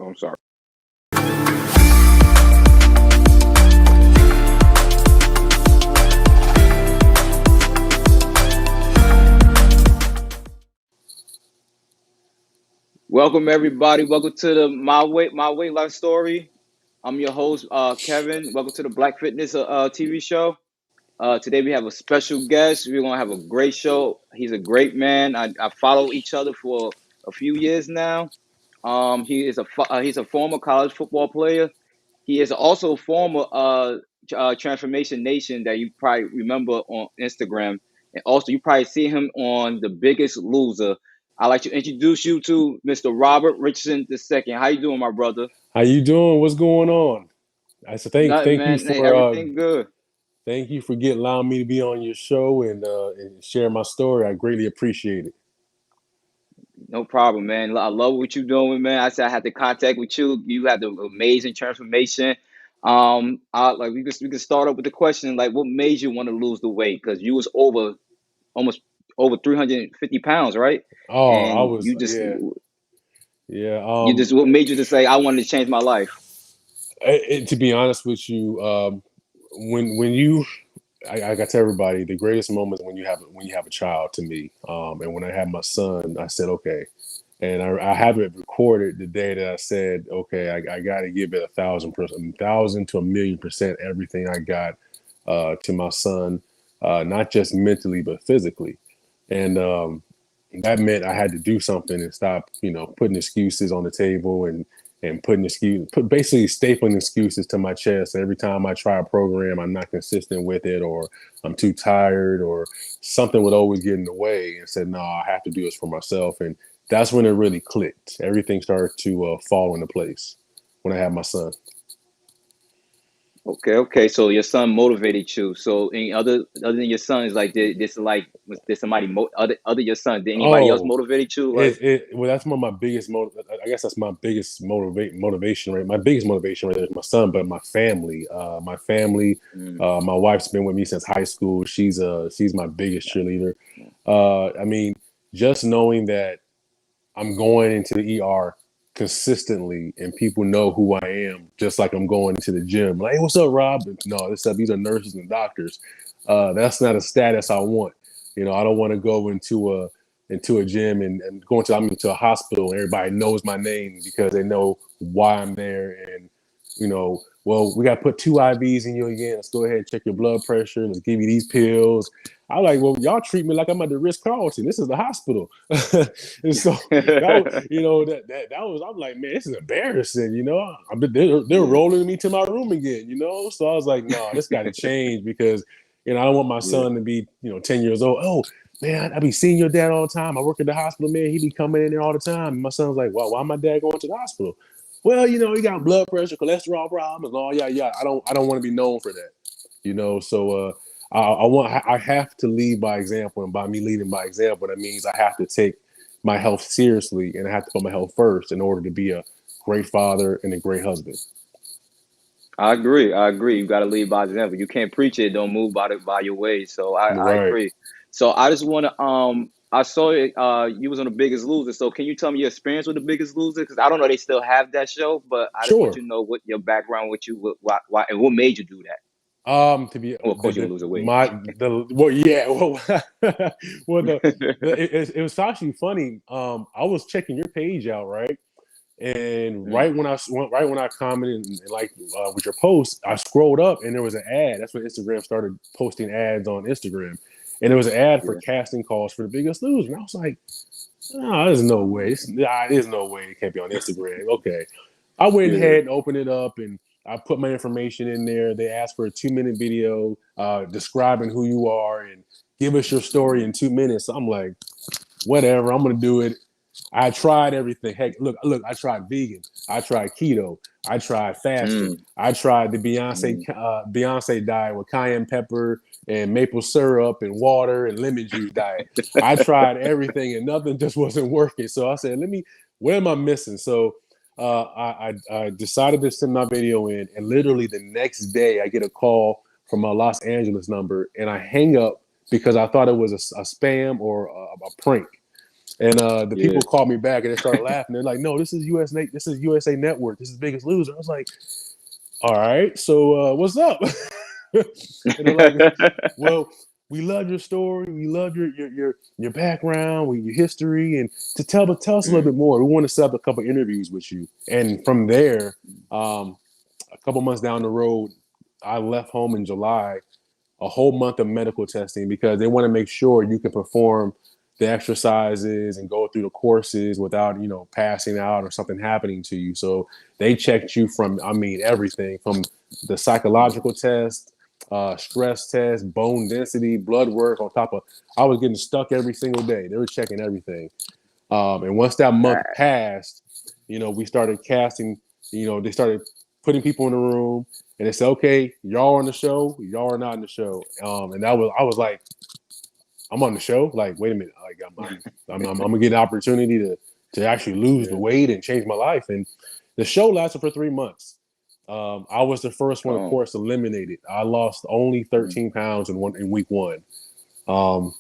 Oh, I'm sorry. Welcome everybody. Welcome to the My Way Life Story. I'm your host, Kevin. Welcome to the Black Fitness TV show. Today we have a special guest. We're gonna have a great show. He's a great man. I follow each other for a few years now. He's a former college football player. He is also a former Transformation Nation that you probably remember on Instagram, and also you probably see him on The Biggest Loser. I'd like to introduce you to Mr. Robert Richardson II. How you doing, my brother? How you doing? What's going on? I said Nothing, thank you man. Hey, for everything good. allowing me to be on your show and share my story. I greatly appreciate it. No problem, man. I love what you're doing, man. I said I had to contact with you. You had the amazing transformation. Like we could start up with the question, like, what made you want to lose the weight? Because you was almost over 350 pounds, right? Oh, I And was yeah. what made you to say I wanted to change my life? To be honest with you, when you I got to everybody the greatest moment when you have a child to me. And when I had my son, I said okay. And I have it recorded the day that I said, okay, I got to give it 1,000 to 1,000,000% everything I got to my son, not just mentally but physically. And that meant I had to do something and stop, putting excuses on the table and basically stapling excuses to my chest. Every time I try a program, I'm not consistent with it, or I'm too tired, or something would always get in the way. And said, no, I have to do this for myself. And that's when it really clicked. Everything started to fall into place when I had my son. Okay. So your son motivated you. So any other than your son is like was there somebody other your son? Did anybody else Oh, motivate you? Like, well, that's one of my biggest I guess that's my biggest motivation, right? My biggest motivation right there is my son, but my family, mm, my wife's been with me since high school. She's my biggest cheerleader. I mean, just knowing that I'm going into the ER consistently and people know who I am, just like I'm going into the gym. Like, hey, what's up, Rob? No, these are nurses and doctors. That's not a status I want. I don't want to go into a gym and go into a hospital and everybody knows my name because they know why I'm there. And, well, we got to put 2 IVs in you again. Let's go ahead and check your blood pressure. Let's give you these pills. I like, well, y'all treat me like I'm at the Ritz Carlton. This is the hospital. And so I'm like, man, this is embarrassing. They're yeah, rolling me to my room again. So I was like, no, this got to change because I don't want my yeah, son to be 10 years old. Oh man, I be seeing your dad all the time. I work at the hospital, man. He be coming in there all the time. And my son's like, well, why my dad going to the hospital? Well, he got blood pressure, cholesterol problems, and all yeah. I don't want to be known for that. So I have to lead by example, and by me leading by example, that means I have to take my health seriously, and I have to put my health first in order to be a great father and a great husband. I agree. I agree. You got to lead by example. You can't preach it. Don't move by your ways. So I Right. agree. So I just want to I saw it. You was on The Biggest Loser. So can you tell me your experience with The Biggest Loser? Because I don't know they still have that show, but I just want Sure. you to know what your background, what you why and what made you do that. To be Well, of course you're gonna lose a weight. well, yeah, well, well, it was actually funny. I was checking your page out, right? And Mm, right when I commented and like with your post, I scrolled up and there was an ad. That's when Instagram started posting ads on Instagram, and there was an ad for yeah. casting calls for The Biggest Loser, and I was like, "No, there's no way. There's no way it can't be on Instagram." Okay, I went Yeah. ahead and opened it up and I put my information in there. They asked for a 2 minute video describing who you are and give us your story in 2 minutes. I'm like, whatever, I'm gonna do it. I tried everything. Heck, look, I tried vegan. I tried keto. I tried fasting. Mm, I tried the mm. Beyonce diet with cayenne pepper and maple syrup and water and lemon juice diet. I tried everything and nothing just wasn't working. So I said, what am I missing? So I decided to send my video in, and literally the next day I get a call from a Los Angeles number, and I hang up because I thought it was a spam or a prank. And the Yeah. people called me back and they started laughing. They're like, "No, this is USA Network. This is Biggest Loser." I was like, "All right, so what's up?" And they're like, "Well, we love your story. We love your background, your history, and tell us a little Mm, bit more. We want to set up a couple interviews with you." And from there, a couple months down the road, I left home in July, a whole month of medical testing because they want to make sure you can perform the exercises and go through the courses without, passing out or something happening to you. So they checked you from, I mean, everything from the psychological test, stress test, bone density, blood work on top of, I was getting stuck every single day. They were checking everything. And once that month ah, passed, we started casting, they started putting people in the room and they said, okay, y'all are on the show, y'all are not in the show. And I was like, I'm on the show. Like, wait a minute. Like, I'm gonna get an opportunity to actually lose the yeah. weight and change my life. And the show lasted for 3 months. I was the first one, of Oh. course, eliminated. I lost only Mm, 13 pounds in week one. Um,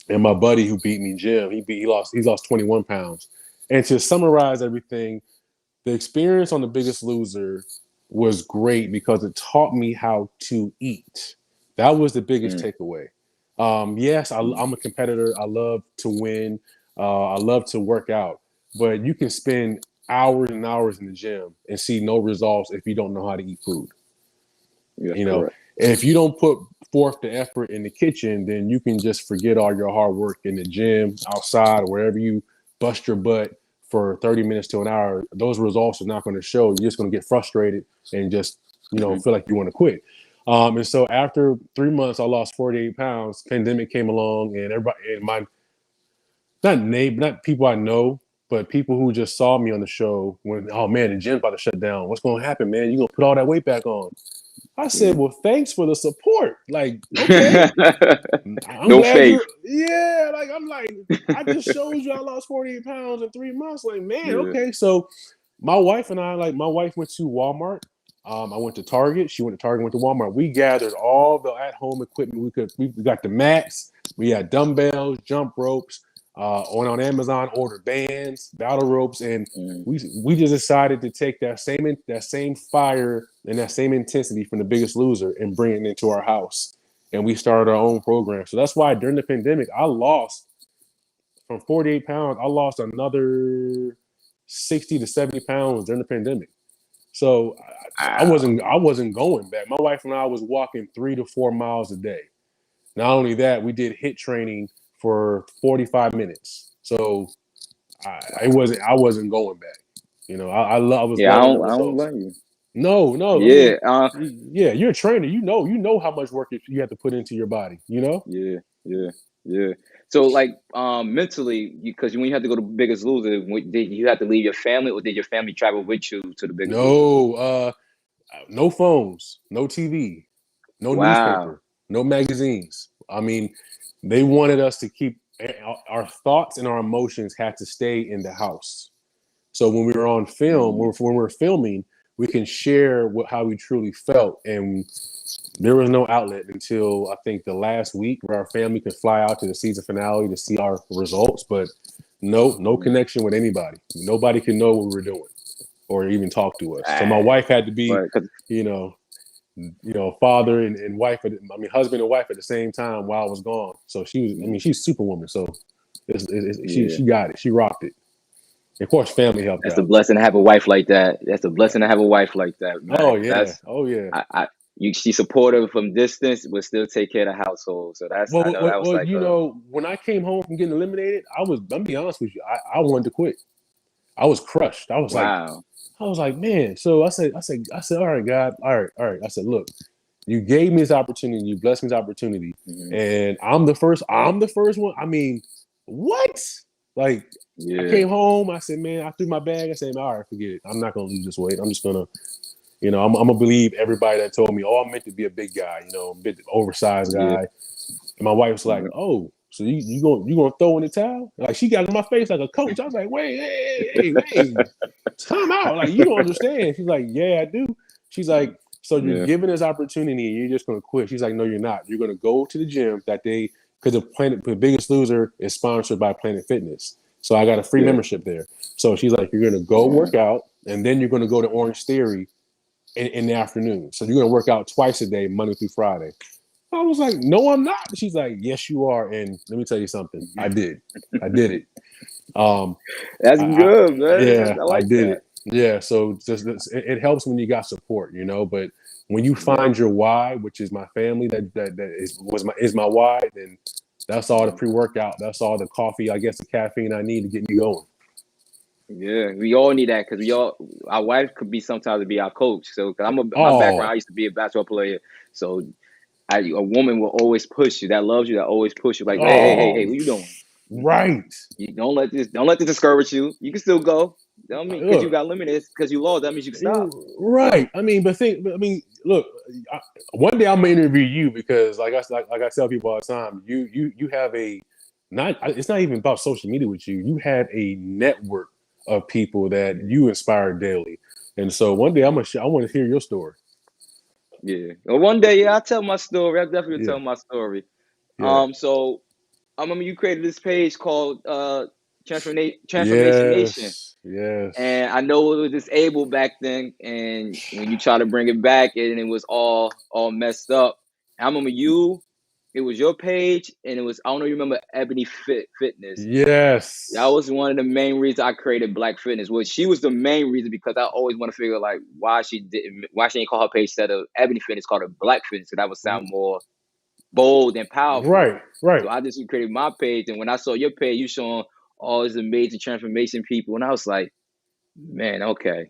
and my buddy who beat me, Jim, he lost 21 pounds. And to summarize everything, the experience on The Biggest Loser was great because it taught me how to eat. That was the biggest mm, takeaway. Yes, mm. I'm a competitor. I love to win. I love to work out, but you can spend hours and hours in the gym and see no results if you don't know how to eat food. Yeah, that's You know, correct. and if you don't put forth the effort in the kitchen, then you can just forget all your hard work in the gym, outside, or wherever you bust your butt for 30 minutes to an hour. Those results are not going to show. You're just going to get frustrated and just, Hmm. feel like you want to quit. And so after 3 months, I lost 48 pounds. Pandemic came along, and everybody, and my not people I know, but people who just saw me on the show when, oh man, the gym's about to shut down. What's going to happen, man? You're going to put all that weight back on. I said, Yeah. well, thanks for the support. Like, okay, I'm No glad faith. you're, yeah, like, I'm like, I just showed you I lost 48 pounds in 3 months. Like, man, Yeah. okay. So my wife and I, like, my wife went to Walmart. I went to Target. She went to Target, went to Walmart. We gathered all the at home equipment we could. We got the mats, we had dumbbells, jump ropes, on Amazon, ordered bands, battle ropes, and Mm. we just decided to take that same fire and that same intensity from The Biggest Loser and bring it into our house. And we started our own program. So that's why during the pandemic, I lost from 48 pounds. I lost another 60 to 70 pounds during the pandemic. So I Wow. wasn't I wasn't going back. My wife and I was walking 3 to 4 miles a day. Not only that, we did HIIT training for 45 minutes. So Wow. I wasn't going back. I was Yeah, loving the I don't results. blame you. No, no, I Yeah. mean, yeah, you're a trainer. You know how much work you have to put into your body. You know. Yeah. Yeah. Yeah. So, like, mentally, because when you had to go to Biggest Loser, did you have to leave your family, or did your family travel with you to the Biggest Loser? No, no phones, no TV, no Wow. newspaper, no magazines. I mean, they wanted us to keep our thoughts and our emotions had to stay in the house. So when we were on film, Mm, when we were filming, we can share how we truly felt. And there was no outlet until I think the last week where our family could fly out to the season finale to see our results. But no mm. connection with anybody. Nobody could know what we were doing or even talk to us. So my Ah, wife had to be, right. 'Cause you know, father and wife. Husband and wife at the same time while I was gone. So she was. I mean, mm, she's Superwoman. So yeah. she got it. She rocked it. Of course, family helped That's a out. blessing to have a wife like that. That's a blessing to have a wife like that, man. Oh 'Cause yeah. that's Oh yeah. I she's supportive from distance, but still take care of the household. So that's I know that was like a When I came home from getting eliminated, I'm be honest with you, I wanted to quit. I was crushed. wow. I was like, man. So I said, all right, God, all right. I said, look, you gave me this opportunity, you blessed me this opportunity, Hmm. and I'm the first. Yeah. I'm the first one. I mean, what? Like, I Yeah. came home. I said, man, I threw my bag. I said, all right, forget it. I'm not gonna lose this weight. I'm just gonna, I'm gonna believe everybody that told me, oh, I'm meant to be a big guy, a big oversized Yeah. guy. And my wife's like, Mhm. oh, so you gonna throw in the towel? Like she got in my face like a coach. I was like, wait, hey, time out. Like you don't understand. She's like, yeah, I do. She's like, so you're Yeah. given this opportunity and you're just gonna quit. She's like, no, you're not. You're gonna go to the gym that day because the Biggest Loser is sponsored by Planet Fitness. So I got a free Yeah. membership there. So she's like, you're gonna go Oh, work out, and then you're gonna go to Orange Theory in the afternoon. So you're gonna work out twice a day, Monday through Friday. I was like, no, I'm not. She's like, yes, you are. And let me tell you something. I did. I did it. Um, that's I good, man. yeah, I I like did that. it. Yeah. So just it helps when you got support, you know. But when you Yeah. find your why, which is my family, that is my why, then that's all the Mhm. pre workout. That's all the coffee. I guess the caffeine I need to get me going. Yeah, we all need that because we all our wife could be sometimes to be our coach. So, cause my background, Oh, I used to be a basketball player. So, a woman will always push you, that loves you, that always push you. Like, hey, oh, what you doing? right. You don't let this discourage you. You can still go. Don't mean because you Look, got limited because you lost. That means you can stop. right. I mean, I mean, look. One day I'm gonna interview you because, like I tell people all the time, you have a not. It's not even about social media with you. You have a network of people that Yeah, you inspire daily, and so one day yeah, I want to hear your story. yeah. Well, one day, yeah, I'll tell my story. I definitely will Yeah. tell my story. Yeah. So I remember you created this page called Transformation Nation. Yes. Yes. And I know it was disabled back then, and when you try to bring it back, and it was all messed up. I remember you, it was your page, and it was I don't know. You remember Ebony Fitness? That Yes. was one of the main reasons I created Black Fitness. Well, she was the main reason because I always want to figure like why she didn't call her page instead of Ebony Fitness, called her Black Fitness, so that would sound more bold and powerful. Right. Right. So I just created my page, and when I saw your page, you showing all these amazing transformation people, and I was like, man, okay.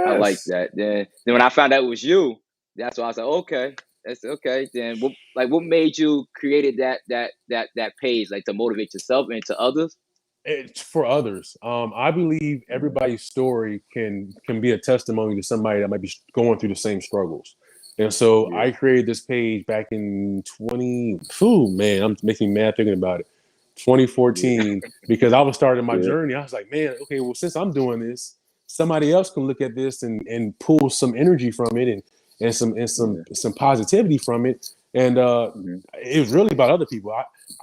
I like Yes. that. Then when I found out it was you, that's why I was like, okay, that's okay. Then what made you created that page, like to motivate yourself and to others? It's for others. I believe Mhm. everybody's story can be a testimony to somebody that might be going through the same struggles. And so Yeah, I created this page back in 20. Phew, man, I'm making me mad thinking about it. yeah, 2014, because I was starting my yeah, journey. I was like, man, okay, well, since I'm doing this, somebody else can look at this and pull some energy from it and yeah. some positivity from it. And Mhm. it was really about other people.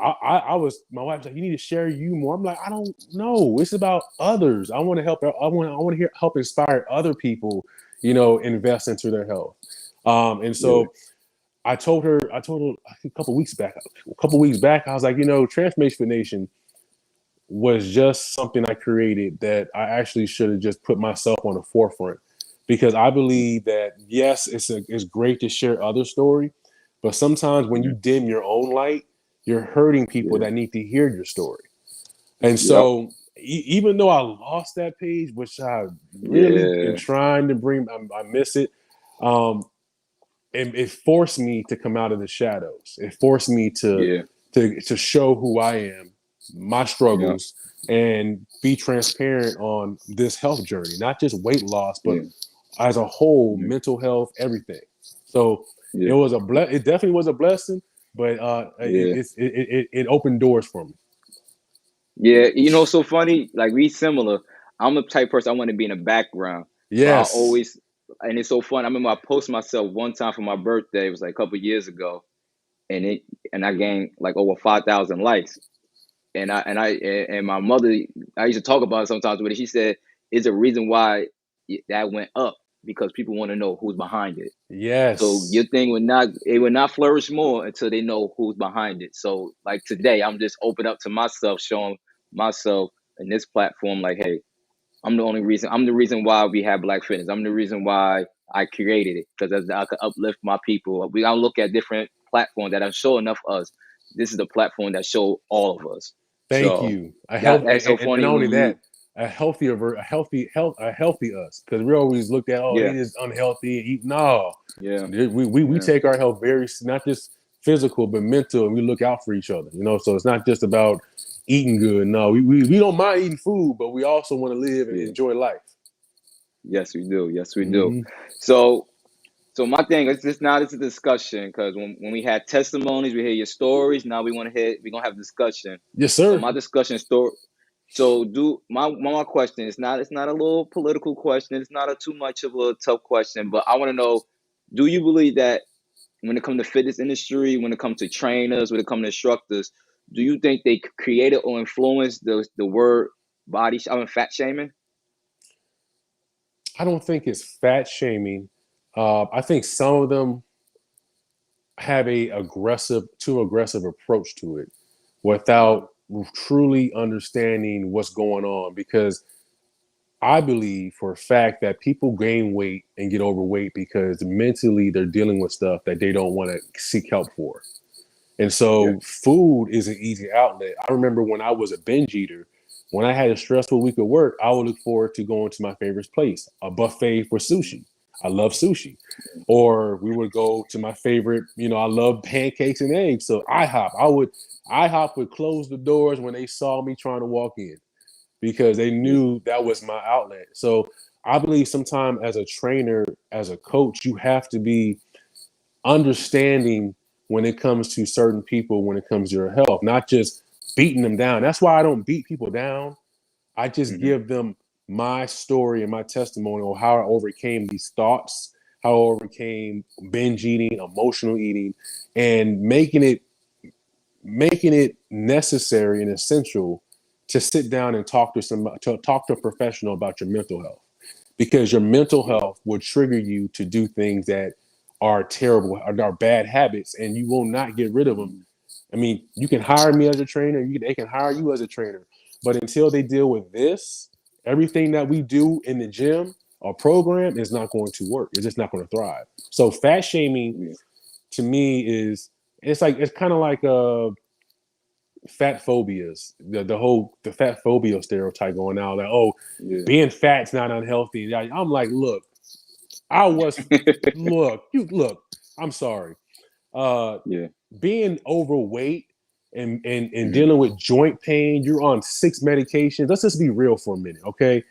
I was my wife was like, you need to share you more. I'm like, I don't know. It's about others. I want to help. I want to hear help inspire other people. Invest into their health. And Yeah, so I told her a couple weeks back, I was like, Transformation Nation was just something I created that I actually should have just put myself on the forefront because I believe that yes, it's great to share other story, but sometimes when you mhm. dim your own light, you're hurting people Yeah, that need to hear your story. And yep, so even though I lost that page, which I really am yeah, trying to I miss it. Um, it forced me to come out of the shadows. It forced me to yeah, to show who I am, my yep, struggles, and be transparent on this health journey, not just weight loss, but yeah, as a whole, mhm, mental health, everything. So yeah, it definitely was a blessing, but yeah. it opened doors for me. Yeah, so funny. Like we similar. I'm the type of person I want to be in the background, but I Yes, always and it's so fun. I remember I posted myself one time for my birthday. It was like a couple years ago, and I gained like over 5,000 likes. And my mother, I used to talk about it sometimes with her. She said, "It's a reason why that went up because people want to know who's behind it." So your yes. thing would not flourish more until they know who's behind it. So like today, I'm just open up to myself, showing myself in this platform, like, hey, I'm the reason why we have Black Fitness. I'm the reason why I created it because I could uplift my people. We gotta look at different platforms that are showing enough us. This is the platform that show all of us. Thank So you. A that health, that's so and funny not when only you, that, a healthy us, because we always looked at, oh, yeah, he is unhealthy. Eat. No, yeah, we yeah, take our health very not just physical but mental, and we look out for each other. So it's not just about eating good. No, we don't mind eating food, but we also want to live and yeah. enjoy life. Yes, we do. Yes, we do. Hmm. So So my thing is this now this is a discussion because when we had testimonies, we hear your stories. Now we're gonna have discussion. Yes, So sir. my discussion story. So do my question. It's not a little political question. It's not a too much of a tough question. But I want to know: do you believe that when it comes to fitness industry, when it comes to trainers, when it comes to instructors, do you think they created or influenced the word fat shaming? I don't think it's fat shaming. I think some of them have a too aggressive approach to it Mm-hmm. without truly understanding what's going on. Because I believe for a fact that people gain weight and get overweight because mentally they're dealing with stuff that they don't want to seek help for. And Yeah. so food is an easy outlet. I remember when I was a binge eater, when I had a stressful week at work, I would look forward to going to my favorite place, a buffet for sushi. I love sushi. Or we would go to my favorite, I love pancakes and eggs. So IHOP would close the doors when they saw me trying to walk in because they Yeah. knew that was my outlet. So I believe sometimes as a trainer, as a coach, you have to be understanding when it comes to certain people, when it comes to your health, not just beating them down. That's why I don't beat people down. I just Mm-hmm. give them my story and my testimony on how I overcame these thoughts, how I overcame binge eating, emotional eating, and making it necessary and essential to sit down and talk to a professional about your mental health, because your mental Yeah. health will trigger you to do things that are terrible, are bad habits, and you will not get rid of them. Mm-hmm. I mean, you can hire me as a trainer, they can hire you as a trainer, but until they deal with this, everything that we do in the gym or program is not going to work. It's just not going to thrive. So fat shaming Yeah. to me is, it's kind of like fat phobias, the fat phobia stereotype going out, like, oh, Yeah. being fat's not unhealthy. I'm like, look, I was look, I'm sorry. Uh Yeah. Being overweight and Mm-hmm. dealing with joint pain, you're on 6 medications. Let's just be real for a minute, okay?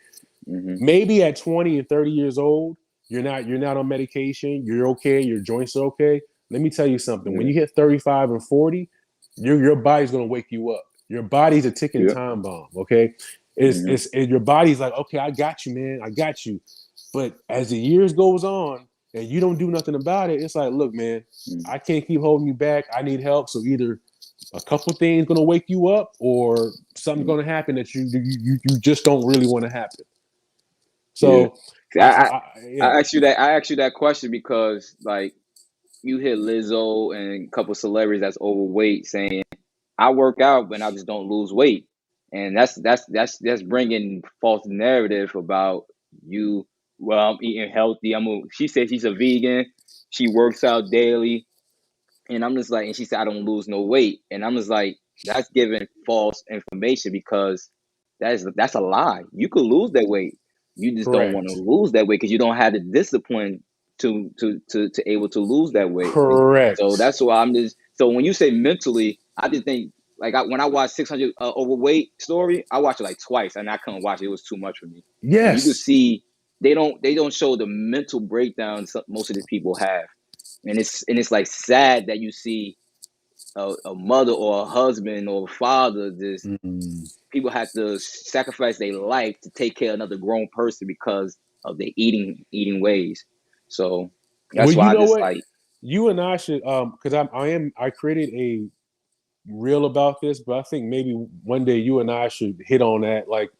Mm-hmm. Maybe at 20 and 30 years old, you're not on medication, you're okay, your joints are okay. Let me tell you something. When Yeah. you hit 35 and 40, your body's gonna wake you up. Your body's a ticking Yeah. time bomb, okay? Mm-hmm. Your body's like, okay, I got you, man, I got you. But as the years goes on and you don't do nothing about it, it's like, look, man, Mm-hmm. I can't keep holding you back. I need help. So either a couple things gonna wake you up, or something's Yeah. gonna happen that you just don't really want to happen. Yeah. So See, yeah, I asked you that question because like you hear Lizzo and a couple celebrities that's overweight saying I work out but I just don't lose weight, and that's bringing false narrative about you. Well, I'm eating healthy. She said she's a vegan. She works out daily. And I'm just like, and she said, I don't lose no weight. And I'm just like, that's giving false information because that's a lie. You could lose that weight. You just don't want to correct, lose that weight because you don't have the discipline to able to lose that weight. So correct. that's why I'm just so when you say mentally, I just think like when I watched 600 overweight story, I watched it like twice and I couldn't watch it. It was too much for me. And you could Yes. see they don't show the mental breakdown most of these people have, and it's like sad that you see a mother or a husband or a father just Mm. people have to sacrifice their life to take care of another grown person because of their eating ways. So Well, that's you why I know just what? like You and I should, because I created a reel about this, but I think maybe one day you and I should hit on that. Like,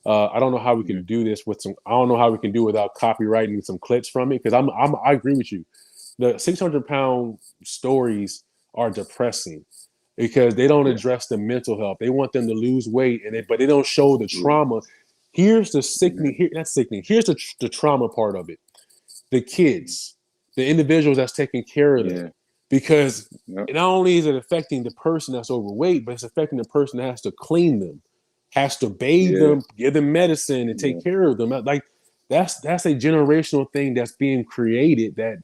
I don't know how we mm, can do this with some. I don't know how we can do it without copywriting some clips from it, because I agree with you. The 600-pound stories are depressing because they don't yeah, address the mental health. They want them to lose weight, but they don't show the yeah, trauma. Here's the mm, sickening. Here, not sickening. Here's the trauma part of it. The mm, kids, the individuals that's taking care of them, yeah, because yeah, not only is it affecting the person that's overweight, but it's affecting the person that has to clean them, has to bathe yeah, them, give them medicine, and take yeah, care of them. Like that's a generational thing that's being created yeah,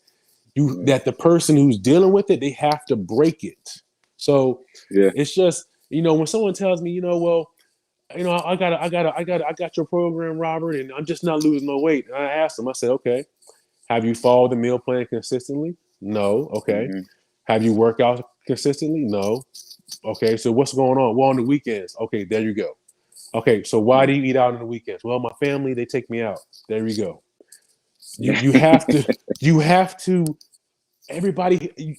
that the person who's dealing with it, they have to break it. So yeah, it's just, when someone tells me, well, I got your program, Robert, and I'm just not losing no weight. And I asked them, I said, okay, have you followed the meal plan consistently? No. Okay. mm-hmm, Have you worked out consistently? No. Okay. So what's going on? Well, on the weekends. Okay, there you go. Okay, so why yeah, do you eat out on the weekends? Well, my family, they take me out. There you go. You yeah, you have to you have to everybody.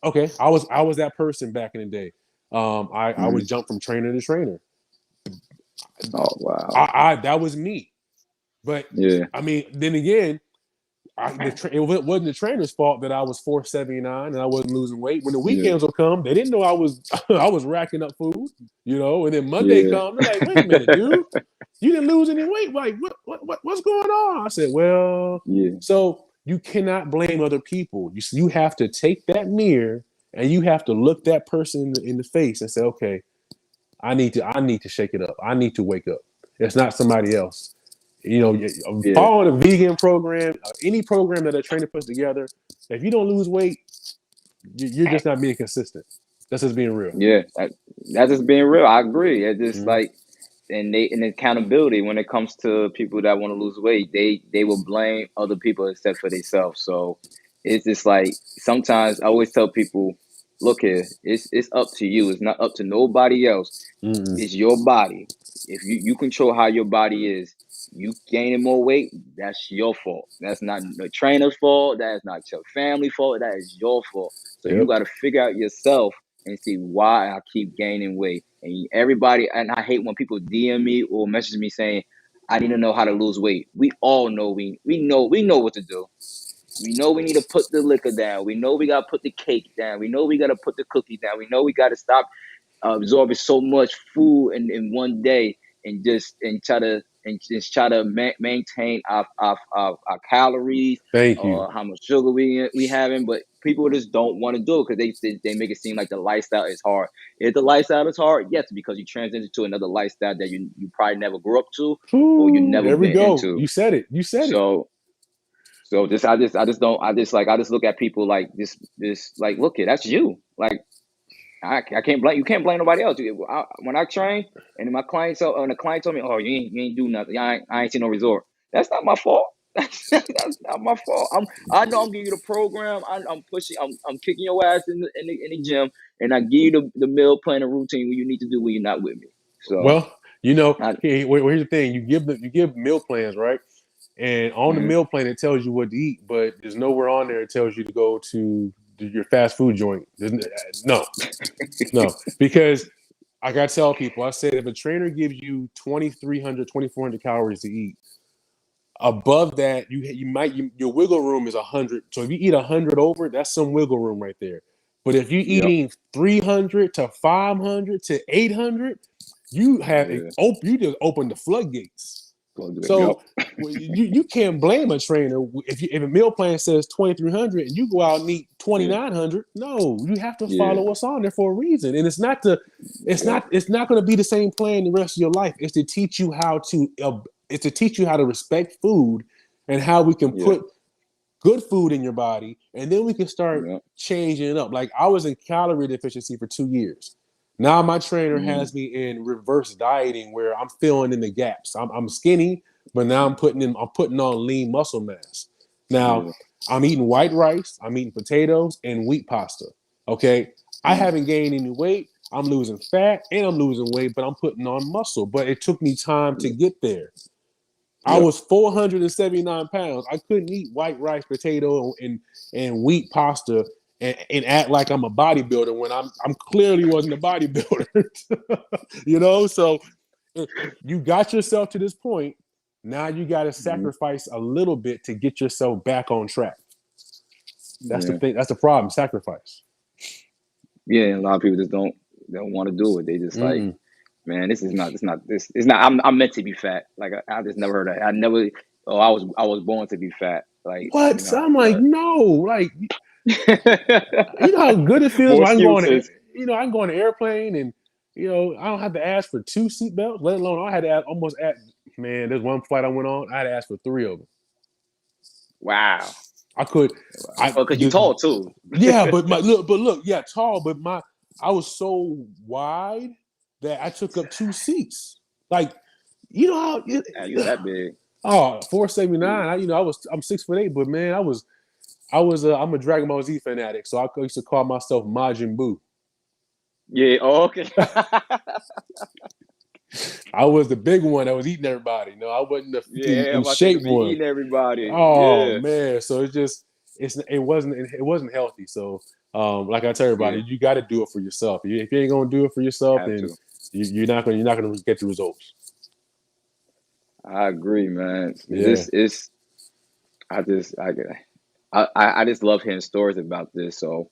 Okay, I was that person back in the day. I would jump from trainer to trainer. Oh wow. I that was me. But Yeah. I mean, then again, it wasn't the trainer's fault that I was 479 and I wasn't losing weight. When the Yeah. weekends would come, they didn't know I was I was racking up food, And then Monday Yeah. come, they're like, "Wait a minute, dude, you didn't lose any weight. Like, what's going on?" I said, "Well, Yeah. so you cannot blame other people. You have to take that mirror and you have to look that person in the face and say, okay, I need to shake it up. I need to wake up. It's not somebody else." Yeah. Following a vegan program, any program that a trainer puts together, if you don't lose weight, you're just not being consistent. That's just being real. Yeah. That's just being real. I agree. It's just Mm-hmm. like and accountability when it comes to people that want to lose weight, they will blame other people except for themselves. So it's just like sometimes I always tell people, look here, it's up to you. It's not up to nobody else. Mm-mm. It's your body. If you control how your body is, you gaining more weight, that's your fault. That's not the trainer's fault. That is not your family fault. That is your fault. So you Yep. got to figure out yourself and see why I keep gaining weight. And everybody, and I hate when people DM me or message me saying, I need to know how to lose weight. We all know we know what to do. We know we need to put the liquor down. We know we got to put the cake down. We know we got to put the cookie down. We know we got to stop absorbing so much food in one day and just try to maintain our calories Thank you. or how much sugar we having. But people just don't want to do it because they make it seem like the lifestyle is hard. If the lifestyle is hard, yes, because you transition to another lifestyle that you probably never grew up to or you Ooh, never there we been go. into. You said it. You said it. So I just don't I just look at people like this like look it, that's you. Like I can't blame you. Can't blame nobody else. When I train and my client and the client told me, "Oh, you ain't do nothing. I ain't seen no resort." That's not my fault. That's not my fault. I know I'm giving you the program. I'm pushing. I'm kicking your ass in the gym, and I give you the meal plan and routine what you need to do when you're not with me. So, Well, I, here's the thing: you give meal plans, right? And on the mhm, meal plan, it tells you what to eat, but there's nowhere on there it tells you to go to your fast food joint. No, no, because I got to tell people, I said if a trainer gives you 2,300, 2,400 calories to eat, above that, your wiggle room is 100. So if you eat 100 over, that's some wiggle room right there. But if you're yep, eating 300 to 500 to 800, yeah, you just open the floodgates. go do it. Yep, So you can't blame a trainer if a meal plan says 2,300 and you go out and eat yeah, 2,900. No, you have to yeah, follow what's on there for a reason, and yep, it's not going to be the same plan the rest of your life. It's to teach you how to respect food and how we can yeah, put good food in your body, and then we can start yep, changing it up. Like I was in calorie deficiency for 2 years. Now my trainer mm, has me in reverse dieting where I'm filling in the gaps. I'm skinny, but now I'm putting on lean muscle mass. Now yeah, I'm eating white rice, I'm eating potatoes and wheat pasta. Okay. I mm, haven't gained any weight. I'm losing fat and I'm losing weight, but I'm putting on muscle. But it took me time to yeah, get there. I yep, was 479 pounds. I couldn't eat white rice, potato, and wheat pasta and act like I'm a bodybuilder when I'm clearly wasn't a bodybuilder. So you got yourself to this point. Now you got to mm, sacrifice a little bit to get yourself back on track. That's the yeah. thing. That's the problem. Sacrifice. Yeah, a lot of people just don't want to do it. They just like, Mm-mm. man, this is not. I'm meant to be fat. Like I just never heard that. I never. Oh, I was born to be fat. Like What? I'm like, no. Like, you know how good it feels more when I can go on, excuses. I can go on an airplane and I don't have to ask for two seatbelts, let alone I had to ask. Man, there's one flight I went on, I had to ask for three of them. Wow. I could, Wow. I Oh, cause you tall too. yeah, yeah, tall, but I was so wide that I took up two seats. Like, you know how Yeah, you that big. oh 479. Yeah. I'm 6'8", but man, I'm a Dragon Ball Z fanatic, so I used to call myself Majin Buu. Yeah. Oh, okay. I was the big one that was eating everybody. I wasn't the Yeah. I'm in about to say, shape cause he one. eating everybody. Oh Yeah. man, so it's just it wasn't healthy. So like I tell Yeah, everybody, you got to do it for yourself. If you ain't gonna do it for yourself, have then to. you're not gonna get the results. I agree, man. Yeah, It's I just I just love hearing stories about this. So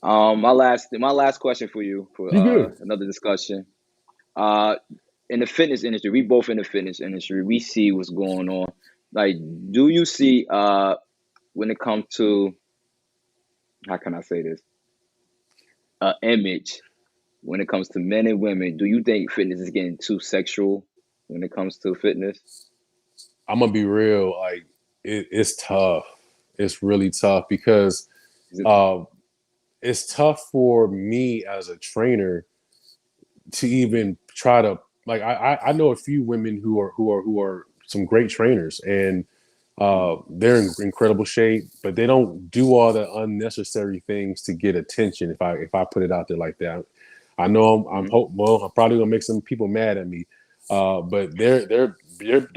my last question for you for you good. another discussion. Uh, in the fitness industry, we both in the fitness industry. We see what's going on. Like, do you see when it comes to, how can I say this, image, when it comes to men and women, do you think fitness is getting too sexual when it comes to fitness? I'm gonna be real. Like it's tough. It's really tough because Is it? uh, it's tough for me as a trainer to even try to like. I know a few women who are some great trainers, and they're in incredible shape, but they don't do all the unnecessary things to get attention. If I put it out there like that, I know Mm-hmm. I'm probably gonna make some people mad at me, but they're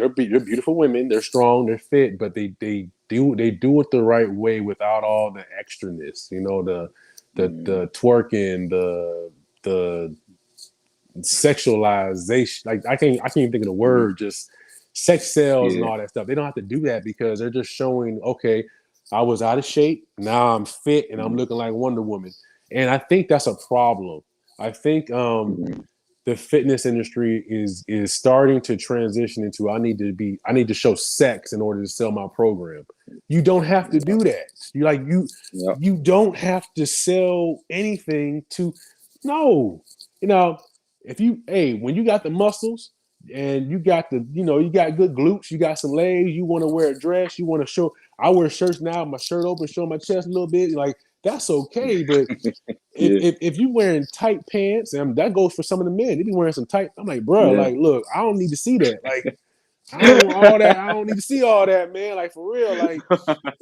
beautiful women. They're strong. They're fit, but they do it the right way without all the extraness. The twerking, the sexualization. Like I can't even think of the Mm-hmm. word. Just sex sells and Yeah. all that stuff. They don't have to do that because they're just showing. Okay, I was out of shape. Now I'm fit and I'm Mm-hmm. looking like Wonder Woman. And I think that's a problem. I think Mm-hmm. the fitness industry is starting to transition into I need to show sex in order to sell my program. You don't have to Yeah. do that. You like you Yeah. you don't have to sell anything to no. You know, if you hey, when you got the muscles and you got good glutes, you got some legs, you want to wear a dress, you want to show I wear shirts now, my shirt open, showing my chest a little bit, like that's okay, but if Yeah. if, if you wearing tight pants, and that goes for some of the men, they be wearing some tight. I'm like, bro, Yeah. like, look, I don't need to see that. Like, I don't want all that. I don't need to see all that, man. Like for real, like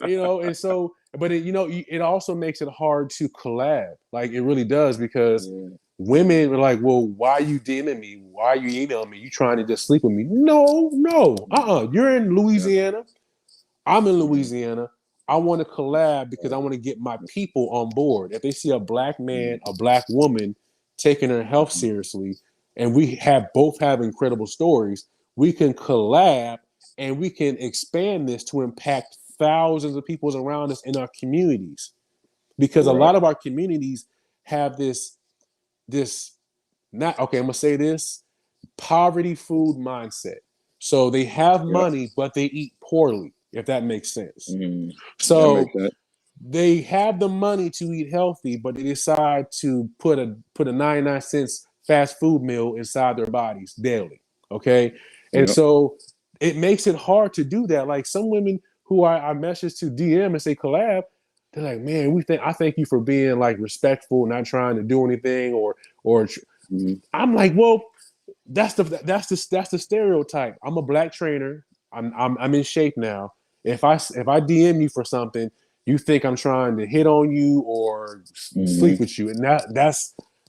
and so, but it also makes it hard to collab. Like it really does because Yeah. women are like, well, why are you DMing me? Why are you emailing me? You trying to just sleep with me? No, no, You're in Yeah. Louisiana. I'm in Mm-hmm. Louisiana. I want to collab because I want to get my people on board. If they see a black man, a black woman taking their health Mm-hmm. seriously, and we both have incredible stories, we can collab and we can expand this to impact thousands of people around us in our communities. Because a Right. lot of our communities have this not okay. I'm gonna say this poverty food mindset. So they have Yeah. money, but they eat poorly. If that makes sense. Mm-hmm. That makes So sense. they have the money to eat healthy, but they decide to put a 99 cents fast food meal inside their bodies daily. Okay. And Yeah. so it makes it hard to do that. Like some women who I message to DM and say collab, they're like, man, I thank you for being like respectful, not trying to do anything or Mm-hmm. I'm like, well, that's the stereotype. I'm a black trainer. I'm in shape now. If I DM you for something, you think I'm trying to hit on you or sleep Mm-hmm. with you, and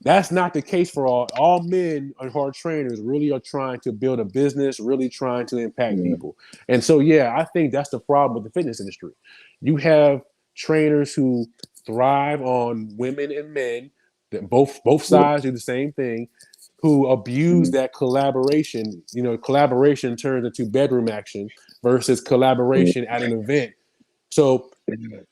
that's not the case for all. All men who are trainers really are trying to build a business, really trying to impact Yeah. people. And so, yeah, I think that's the problem with the fitness industry. You have trainers who thrive on women and men that both Yeah. sides do the same thing who abuse Mm-hmm. that collaboration. Collaboration turns into bedroom action versus Yeah. collaboration at an event. So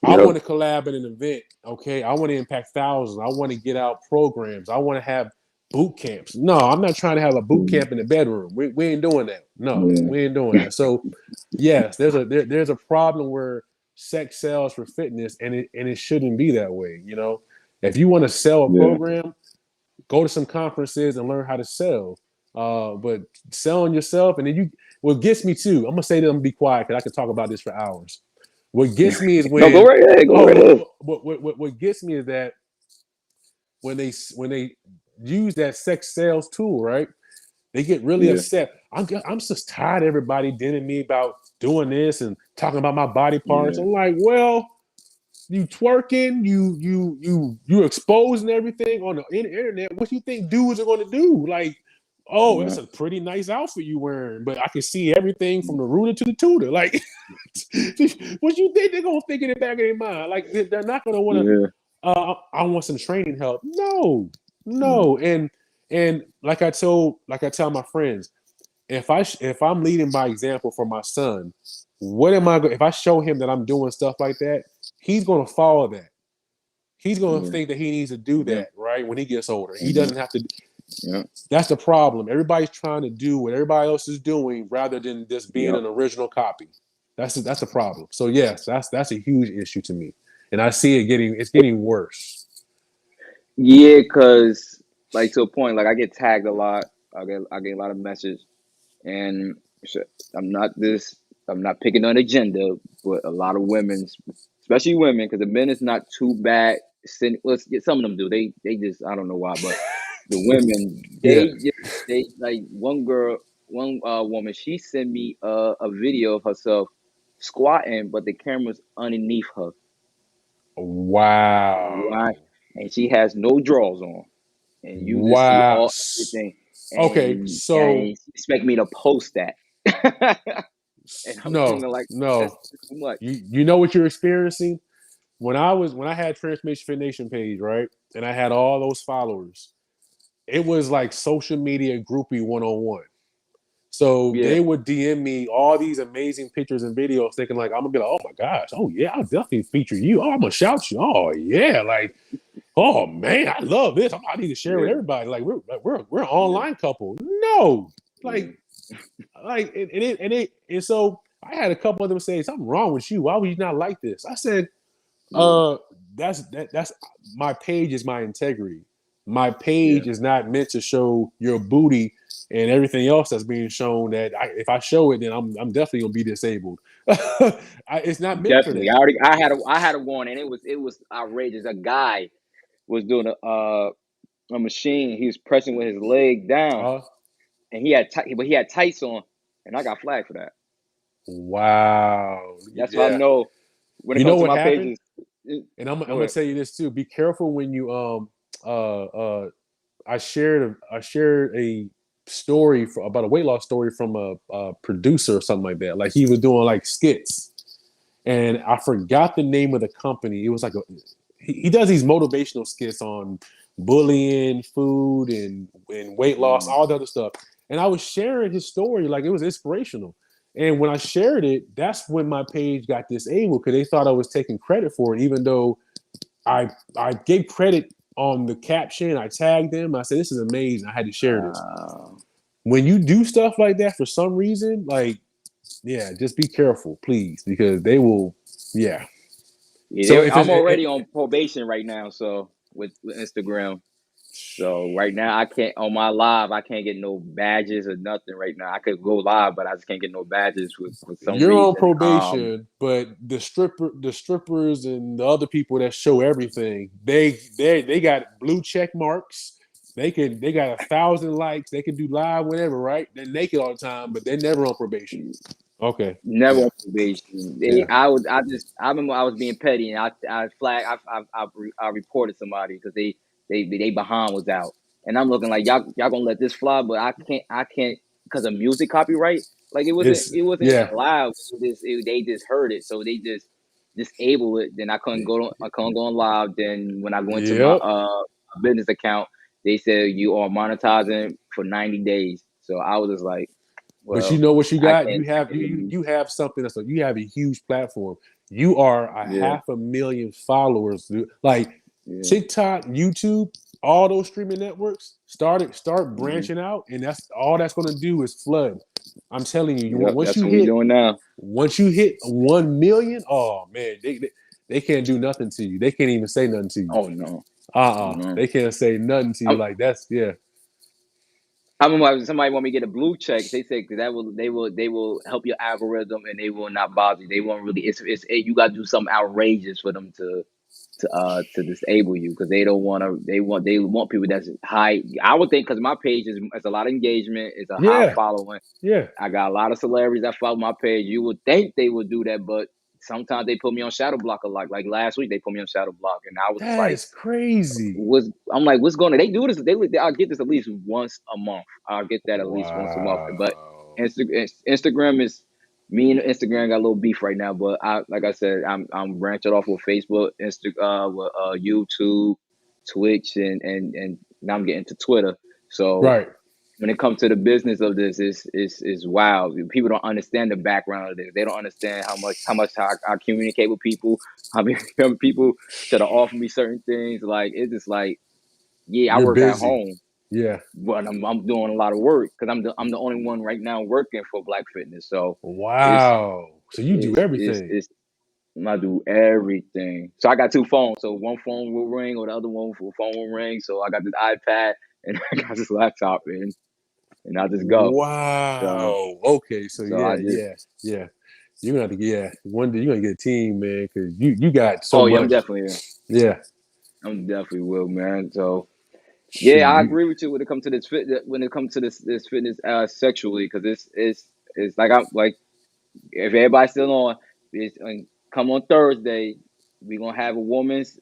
I Yep. want to collab at an event. Okay. I want to impact thousands. I want to get out programs. I want to have boot camps. No, I'm not trying to have a boot Mm-hmm. camp in the bedroom. We ain't doing that. No, Yeah. we ain't doing that. So yes, there's a problem where sex sells for fitness and it shouldn't be that way. If you want to sell a Yeah. program, go to some conferences and learn how to sell. But selling yourself, and then what gets me too, I'm gonna say that I'm gonna be quiet because I can talk about this for hours. What gets me is No, go when, right ahead. Go right ahead. what gets me is that when they use that sex sales tool, right? They get really Yeah. upset. I'm just tired of everybody dealing me about doing this and talking about my body parts. Yeah. I'm like, well, you twerking, you exposing everything on the internet. What do you think dudes are going to do? Like, oh, Yeah. that's a pretty nice outfit you wearing, but I can see everything from the rooter to the tutor. Like, what you think they're gonna think in the back of their mind? Like, they're not gonna want to. Yeah. I want some training help. No, Mm. no, and like I tell my friends, if I'm leading by example for my son, what am I going? If I show him that I'm doing stuff like that, he's gonna follow that. He's gonna Yeah. think that he needs to do Yeah. that right when he gets older. He Hmm. doesn't have to. Yeah. That's the problem. Everybody's trying to do what everybody else is doing rather than just being Yeah. an original copy. That's the problem. So yes, that's a huge issue to me, and I see it's getting worse. Yeah, cause like to a point, like I get tagged a lot. I get a lot of messages, and so I'm not this. I'm not picking on agenda, but a lot of women's, especially women, because the men is not too bad. Some of them do. They just I don't know why, but the women Yeah. they like one girl, one woman. She sent me a video of herself squatting, but the camera's underneath her. Right, Wow. and she has no drawers on, and you just see Wow. all everything, Okay. and So she expect me to post that, and I'm no, thinking like no. that's too much. You know what you're experiencing when I had Transformation Fit Nation page, right, and I had all those followers. It was like social media groupie 101. So Yeah, they would DM me all these amazing pictures and videos, thinking like I'm gonna be like, oh my gosh, oh yeah, I'll definitely feature you. Oh, I'm gonna shout you. Oh yeah, like oh man, I love this. I need to share with yeah, everybody. Like we're an yeah, online couple. No, yeah, like and so I had a couple of them say something wrong with you. Why would you not like this? I said, yeah, that's my page is my integrity. My yeah. page is not meant to show your booty and everything else that's being shown. If I show it, then I'm definitely gonna be disabled. It's not meant for Definitely. that. I had a one, and it was outrageous. A guy was doing a machine. He was pressing with his leg down, Uh, and he had tights on, and I got flagged for that. wow. That's why I Yeah. know when it You know comes to what my happened? pages. I'm Go gonna ahead. tell you this too. Be careful when you uh uh I shared a story about a weight loss story from a producer or something like that. Like he was doing like skits, and I forgot the name of the company. It was like he does these motivational skits on bullying, food, and weight loss, Mm. all the other stuff. And I was sharing his story like it was inspirational. And when I shared it, that's when my page got disabled because they thought I was taking credit for it, even though I I gave credit on the caption. I tagged them. I said, "This is amazing. I had to share this." Uh, When you do stuff like that for some reason, like yeah, just be careful, please, because they will. Yeah. yeah, So if I'm it's already on probation right now, so with Instagram. So right now I can't on my live. I can't get no badges or nothing right now. I could go live, but I just can't get no badges for some you're on reason. probation, but the strippers and the other people that show everything, they got blue check marks. They got 1,000 likes. They can do live whatever, right? They're naked all the time, but they're never on probation. Okay. Never Yeah. on probation. Yeah. I remember I was being petty and I flagged I reported somebody because they behind was out and I'm looking like y'all gonna let this fly, but I can't because of music copyright. Like It's it wasn't even yeah. live. They just heard it, so they just disabled it. Then I couldn't go on live. Then when I go into my Yep. business account, they said you are monetizing for 90 days. So I was just like, But you well, know what you I got? can't. I can't really. You have something that's you have a huge platform. You are a Yeah, 500,000 followers. Dude. Like yeah. TikTok, YouTube, all those streaming networks start Hmm. branching out, and that's all that's going to do is flood. I'm telling you, Yep, that's what we're doing now. once you hit 1 million, oh man, they can't do nothing to you. They can't even say nothing to you. Oh no, oh no. They can't say nothing to you. I'm, Like that's yeah. I remember somebody want me to get a blue check. They say 'cause they will help your algorithm and they will not bother you. They won't really. You got to do something outrageous for them to disable you because they don't want to. They want people that's high. I would think because my page is a lot of engagement. It's a high Yeah. following. Yeah. I got a lot of celebrities that follow my page. You would think they would do that, but sometimes they put me on shadow block a lot. Like last week, they put me on shadow block, and I was just That like, is crazy. I'm like, what's going on? They do this. I'll get this at least once a month. I'll get that at least once a month. But Wow. Instagram is me and Instagram got a little beef right now. But like I said, I'm branching off with Facebook, with YouTube, Twitch, and now I'm getting to Twitter. So Right. when it comes to the business of this, is wild. People don't understand the background of this. They don't understand how much I communicate with people. How many people try to offer me certain things. Like it's just like, yeah, I You're work at busy. home, Yeah. but I'm doing a lot of work because I'm the only one right now working for Black Fitness. So it's Wow. So you do it's everything. it's I do everything. So I got two phones. So one phone will ring, or the other phone will ring. So I got this iPad and I got this laptop, and I just go. So Wow. Okay. So so I yeah, just yeah, yeah. You're gonna have to, yeah. One day you're gonna get a team, man, because you got so oh yeah, much. Yeah. I'm definitely will, man. So yeah, Shoot. I You, agree with you when it comes to when it comes to this fitness sexually, because it's like I'm like, if everybody's still on, come on Thursday, we're gonna have a woman's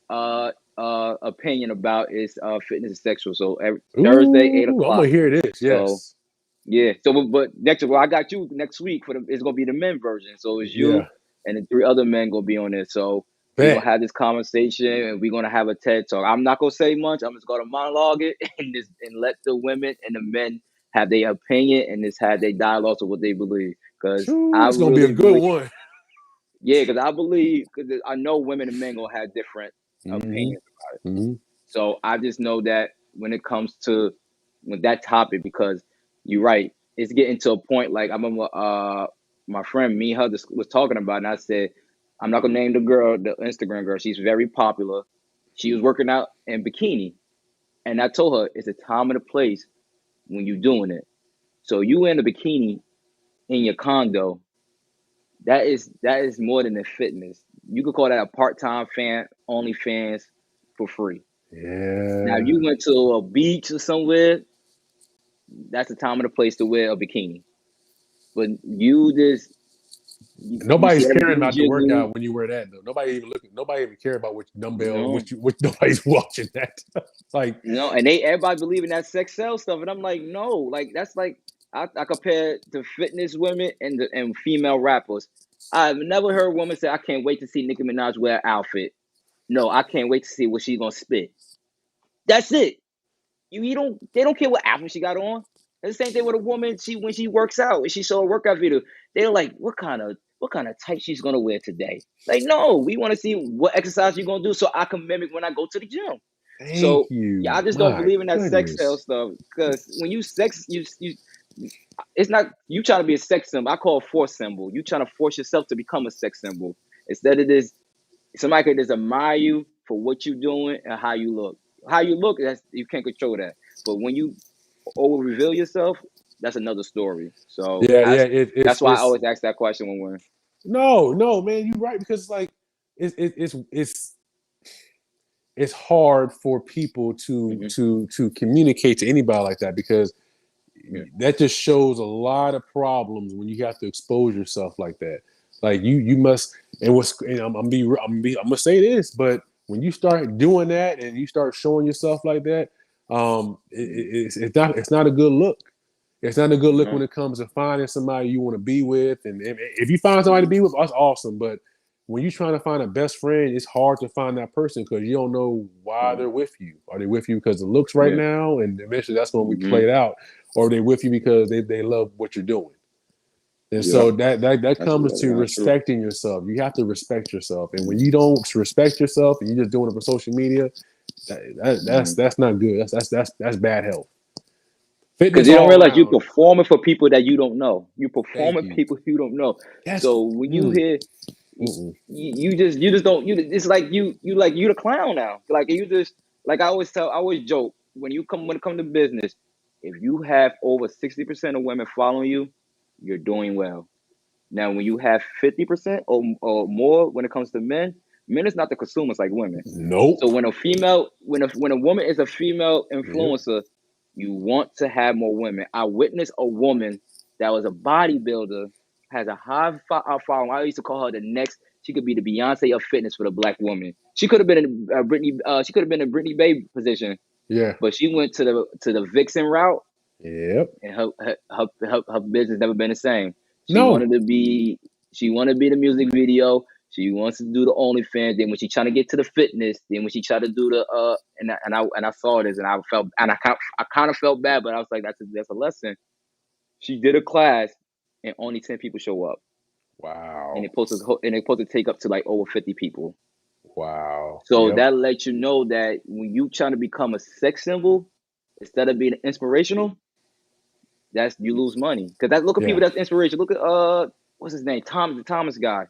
opinion about its fitness and sexual. So every Thursday, eight ooh, I'm gonna o'clock. hear this. So Yes. yeah. So but next, well, I got you next week for the. It's gonna be the men version. So it's Yeah. you and the three other men gonna be on there. So we're gonna Bet. have this conversation and we're gonna have a TED talk. I'm not gonna say much. I'm just gonna monologue it and let the women and the men have their opinion and just have their dialogues of what they believe. Because Shoot, I it's gonna be a really good believe, one. yeah, because I believe, because I know women and men gonna have different Mm-hmm. opinions. Mm-hmm. So I just know that when it comes to with that topic, because you're right, it's getting to a point. Like I remember, my friend me her was talking about, it, and I said, I'm not gonna name the girl, the Instagram girl. She's very popular. She was working out in bikini, and I told her it's a time and a place when you're doing it. So you in a bikini in your condo, that is more than a fitness. You could call that a part-time fan, only fans for free. Now, if Yeah. you went to a beach or somewhere, that's the time and the place to wear a bikini. But you see Nobody's caring everything about the jiggle. workout when you wear that though. Nobody even looking. Nobody even care about which dumbbell, No, which nobody's watching that. Like, no, and everybody believe in that sex sell stuff, and I'm like, no, like that's like I compare to fitness women and female rappers. I've never heard a woman say, "I can't wait to see Nicki Minaj wear an outfit." No, I can't wait to see what she's gonna spit. That's it. You don't they don't care what outfit she got on. It's the same thing with a woman. She when she works out, when she saw a workout video, they're like, what kind of tight she's gonna wear today? Like, no, we want to see what exercise you're gonna do so I can mimic when I go to the gym. thank So yeah, I you. just don't My believe in that sex sale goodness. stuff because when you sex you it's not you trying to be a sex symbol. I call it force symbol. You trying to force yourself to become a sex symbol instead of this. Somebody could just admire you for what you're doing and how you look. How you look, that's you can't control that. But when you over reveal yourself, that's another story. So Yeah, yeah. that's why I always ask that question when we're No, no, man. You're right because like it's it's hard for people hmm to communicate to anybody like that because yeah. that just shows a lot of problems when you have to expose yourself like that. Like you must, and what's, and I'm gonna say this, but when you start doing that and you start showing yourself like that, it's not a good look. It's not a good look No. when it comes to finding somebody you want to be with, and if you find somebody to be with, that's awesome. But when you're trying to find a best friend, it's hard to find that person because you don't know why they're with you. Are they with you because of looks right Yeah. now, and eventually that's going to be hmm played out, or are they with you because they love what you're doing? And Yep. so that That's comes to not true. respecting yourself. You have to respect yourself, and when you don't respect yourself and you're just doing it for social media, Mm-hmm. that's not good. That's bad health. Fitness Because you don't all realize you around. performing for people that you don't know. You Thank performing you. people you don't know. That's So when you hear you just don't it's like you the clown now. Like you just like I always joke when it come to business, if you have over 60% of women following you, you're doing well. Now when you have 50% or more when it comes to men is not the consumers like women. nope. So when a woman is a female Yep. influencer, you want to have more women. I witnessed a woman that was a bodybuilder has a following. I used to call her the next. She could be the Beyonce of fitness for the black woman. She could have been in Britney. She could have been in Britney Bay position, Yeah. but she went to the Vixen route, Yep. and her business never been the same. She No. wanted to be she wanted to be the music video. She wants to do the OnlyFans. Then when she trying to get to the fitness, then when she tried to do the and I saw this and I felt and I kind of felt bad, but I was like that's a lesson. She did a class and only 10 people show up, and Wow. it's supposed to take up to like over 50 people. Wow. So Yep. that lets you know that when you trying to become a sex symbol instead of being inspirational, that's you lose money. Because that look at Yeah. people that's inspiration. Look at what's his name? The Thomas guy.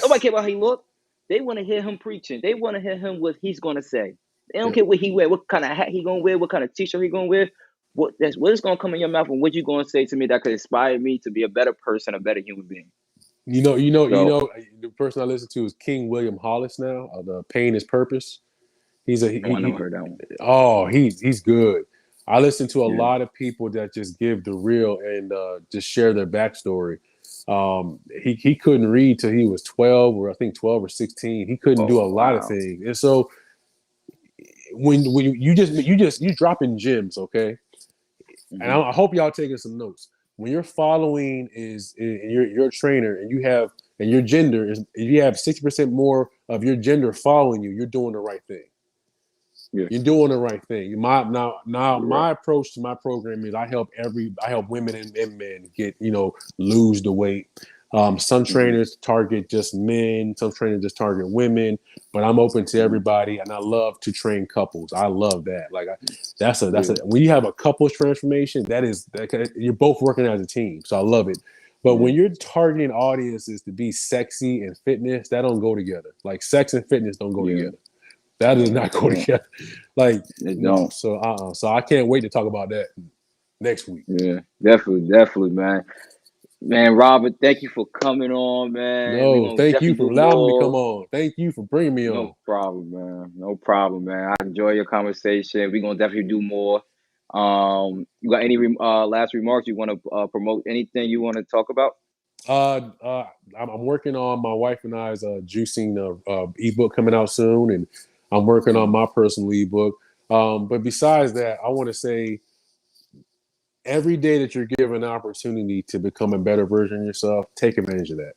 Nobody Yes. care about how he look. They want to hear him preaching. They want to hear him what he's gonna say. They don't Yep. care what he wear, what kind of hat he gonna wear, what kind of t-shirt he gonna wear. What is gonna come in your mouth and what you gonna say to me that could inspire me to be a better person, a better human being. So The person I listen to is King William Hollis now. The Pain is Purpose. He's a oh, I never he heard that one. Oh, he's good. I listen to a Yeah. lot of people that just give the real and just share their backstory. He couldn't read till he was 12 or I think 12 or 16. He couldn't do Oh a lot of wow. things, and so when you dropping gems, okay. And Hmm. I hope y'all taking some notes. When your following is and you're a trainer and your gender is if you have 60% more of your gender following you, you're doing the right thing. Yeah. You're doing the right thing. Now You're right. my approach to my program is I help women and men get lose the weight. Some Hmm. trainers target just men, some trainers just target women, but I'm open to Hmm. everybody, and I love to train couples. I love that. That's Yeah. a when you have a couples transformation, you're both working as a team. So I love it. But Yeah. when you're targeting audiences to be sexy and fitness, that don't go together. Like sex and fitness don't go Yeah. together. That does Yeah. not go Yeah. together. Like They no. don't. So I can't wait to talk about that next week. Yeah. Definitely. Definitely, man. Man, Robert, thank you for coming on, man. We're No, gonna thank you definitely for do allowing me to come more. on. Thank you for bringing me No on. problem, man. No problem, man. I enjoy your conversation. We're gonna definitely do more. You got any last remarks? You want to promote anything you want to talk about? Uh, uh, I'm working on my wife and I's juicing ebook coming out soon, and I'm working on Mhm. my personal ebook. But besides that, I want to say every day that you're given an opportunity to become a better version of yourself, take advantage of that.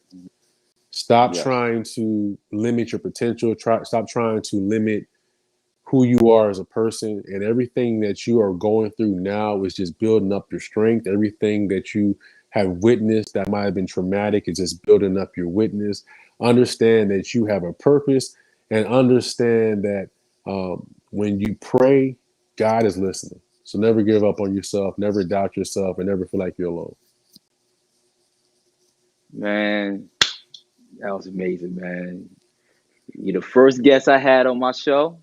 Stop Yes. trying to limit your potential. Stop trying to limit who you are as a person, and everything that you are going through now is just building up your strength. Everything that you have witnessed that might have been traumatic is just building up your witness. Understand that you have a purpose, and understand that when you pray, God is listening. So never give up on yourself, never doubt yourself, and never feel like you're alone. Man, that was amazing, man. You're the first guest I had on my show.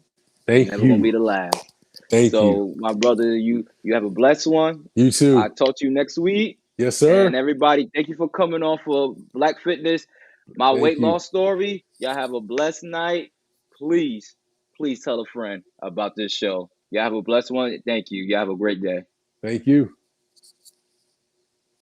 Thank Never gonna be you. the last. Thank you. So, my brother, you have a blessed one. You I too. talk to you next week. Yes, And sir. everybody, thank you for coming on for Black Fitness, my weight Thank you. loss story. Y'all have a blessed night. Please, please tell a friend about this show. Y'all have a blessed one. Thank you. Y'all have a great day. Thank you.